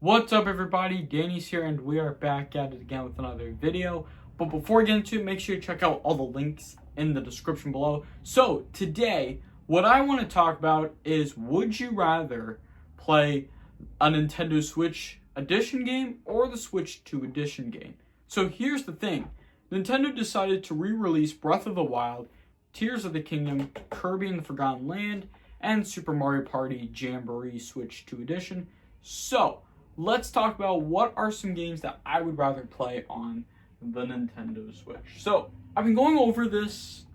What's up, everybody? Danny's here, and we are back at it again with another video. But before we get into it, make sure you check out all the links in the description below. So today, what I want to talk about is, would you rather play a Nintendo Switch Edition game or the Switch 2 Edition game? So here's the thing. Nintendo decided to re-release Breath of the Wild, Tears of the Kingdom, Kirby and the Forgotten Land, and Super Mario Party Jamboree Switch 2 Edition. So, let's talk about what are some games that I would rather play on the Nintendo Switch. So, I've been going over this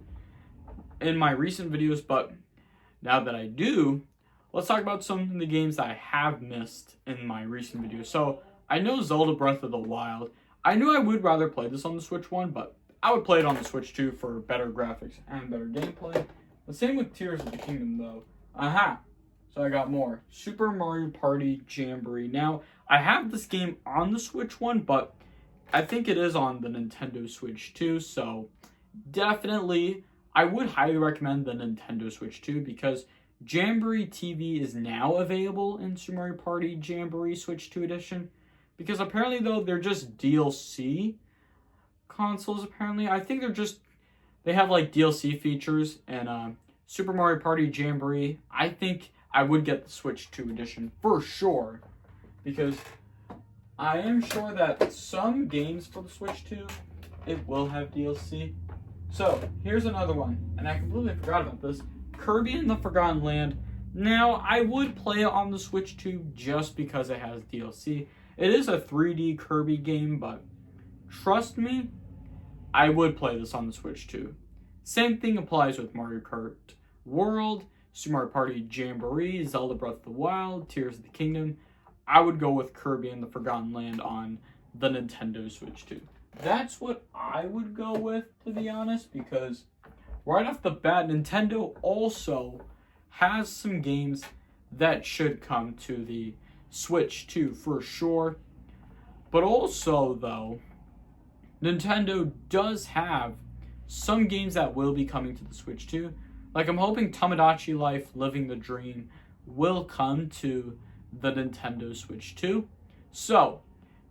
in my recent videos, but now that I do, let's talk about some of the games that I have missed in my recent videos. So, I know Zelda Breath of the Wild. I knew I would rather play this on the Switch 1, but I would play it on the Switch 2 for better graphics and better gameplay. The same with Tears of the Kingdom, though. So I got more. Super Mario Party Jamboree. Now, I have this game on the Switch 1, but I think it is on the Nintendo Switch 2, so definitely I would highly recommend the Nintendo Switch 2 because Jamboree TV is now available in Super Mario Party Jamboree Switch 2 Edition. Because apparently, though, they're just DLC consoles, apparently. I think they have like DLC features, and Super Mario Party Jamboree, I think I would get the Switch 2 Edition for sure, because I am sure that some games for the Switch 2, it will have DLC. So, here's another one, and I completely forgot about this. Kirby and the Forgotten Land. Now, I would play it on the Switch 2 just because it has DLC. It is a 3D Kirby game, but trust me, I would play this on the Switch 2. Same thing applies with Mario Kart World, Super Mario Party Jamboree, Zelda Breath of the Wild, Tears of the Kingdom. I would go with Kirby and the Forgotten Land on the Nintendo Switch 2. That's what I would go with, to be honest, because right off the bat, Nintendo also has some games that should come to the Switch 2 for sure. But also, though, Nintendo does have some games that will be coming to the Switch 2. Like, I'm hoping Tomodachi Life Living the Dream will come to the Nintendo Switch 2. So,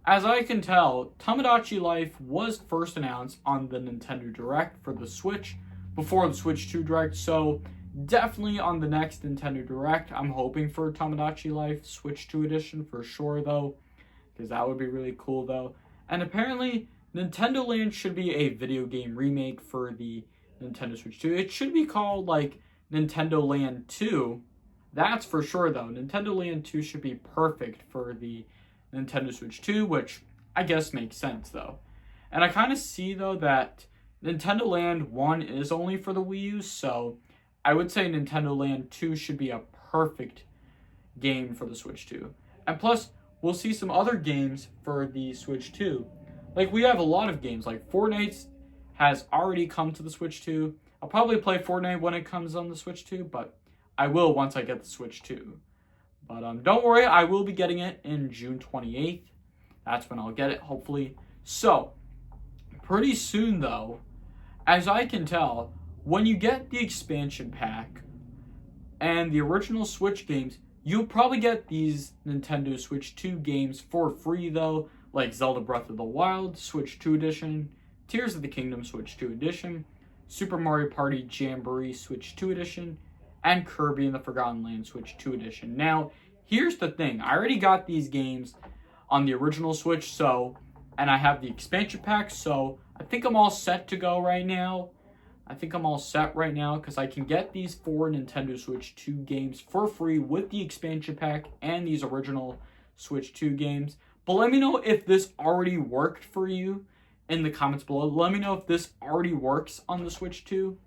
as I can tell, Tomodachi Life was first announced on the Nintendo Direct for the Switch before the Switch 2 Direct. So, definitely on the next Nintendo Direct, I'm hoping for Tomodachi Life Switch 2 Edition for sure, though, because that would be really cool, though. And apparently, Nintendo Land should be a video game remake for the Nintendo Switch 2. It should be called, like, Nintendo Land 2. That's for sure, though. Nintendo Land 2 should be perfect for the Nintendo Switch 2, which I guess makes sense, though. And I kind of see, though, that Nintendo Land 1 is only for the Wii U, so I would say Nintendo Land 2 should be a perfect game for the Switch 2. And plus, we'll see some other games for the Switch 2. Like, we have a lot of games, like Fortnite has already come to the Switch 2. I'll probably play Fortnite when it comes on the Switch 2, but I will once I get the Switch 2. But don't worry, I will be getting it in June 28th. That's when I'll get it, hopefully. So, pretty soon, though, as I can tell, when you get the expansion pack and the original Switch games, you'll probably get these Nintendo Switch 2 games for free, though, like Zelda Breath of the Wild, Switch 2 Edition, Tears of the Kingdom, Switch 2 Edition, Super Mario Party Jamboree, Switch 2 Edition, and Kirby and the Forgotten Land, Switch 2 Edition. Now, here's the thing. I already got these games on the original Switch, and I have the expansion pack, so I think I'm all set to go right now. Because I can get these 4 Nintendo Switch 2 games for free with the expansion pack and these original Switch 2 games. But let me know if this already worked for you in the comments below. Let me know if this already works on the Switch 2.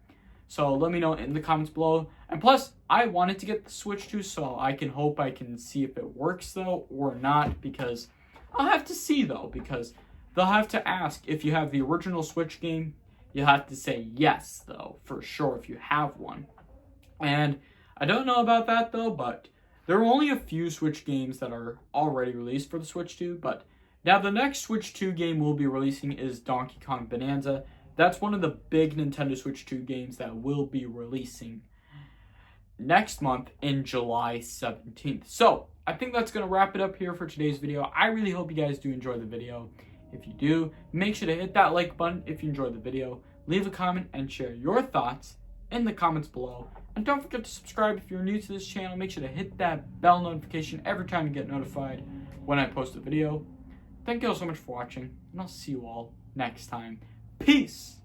So let me know in the comments below. And plus, I wanted to get the Switch 2, so I can see if it works, though, or not. Because I'll have to see, though. Because they'll have to ask if you have the original Switch game. You'll have to say yes, though, for sure, if you have one. And I don't know about that, though, but there are only a few Switch games that are already released for the Switch 2. But now the next Switch 2 game we'll be releasing is Donkey Kong Bonanza. That's one of the big Nintendo Switch 2 games that will be releasing next month in July 17th. So, I think that's going to wrap it up here for today's video. I really hope you guys do enjoy the video. If you do, make sure to hit that like button if you enjoyed the video. Leave a comment and share your thoughts in the comments below. And don't forget to subscribe if you're new to this channel. Make sure to hit that bell notification every time you get notified when I post a video. Thank you all so much for watching, and I'll see you all next time. Peace!